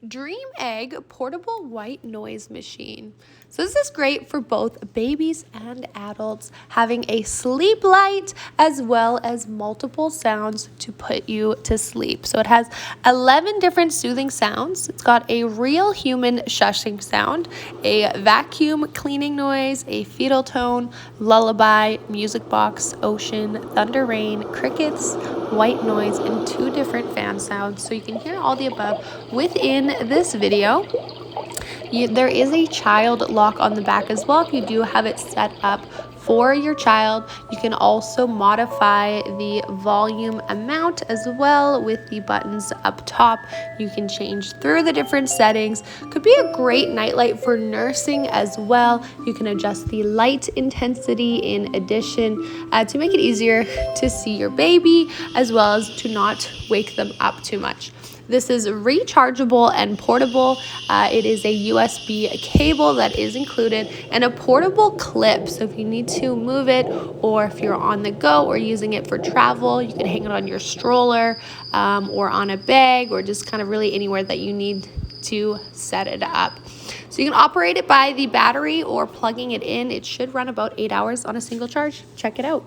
Dreamegg portable white noise machine. So this is great for both babies and adults, having a sleep light as well as multiple sounds to put you to sleep. So it has 11 different soothing sounds. It's got a real human shushing sound, a vacuum cleaning noise, a fetal tone, lullaby, music box, ocean, thunder rain, crickets, white noise, and 2 different fan sounds. So you can hear all the above within this video. There is a child lock on the back as well if you do have it set up for your child. You can also modify the volume amount as well with the buttons up top. You can change through the different settings. Could be a great nightlight for nursing as well. You can adjust the light intensity in addition to make it easier to see your baby as well as to not wake them up too much. This is rechargeable and portable. It is a USB cable that is included and a portable clip. So if you need to move it or if you're on the go or using it for travel, you can hang it on your stroller or on a bag or just kind of really anywhere that you need to set it up. So you can operate it by the battery or plugging it in. It should run about 8 hours on a single charge. Check it out.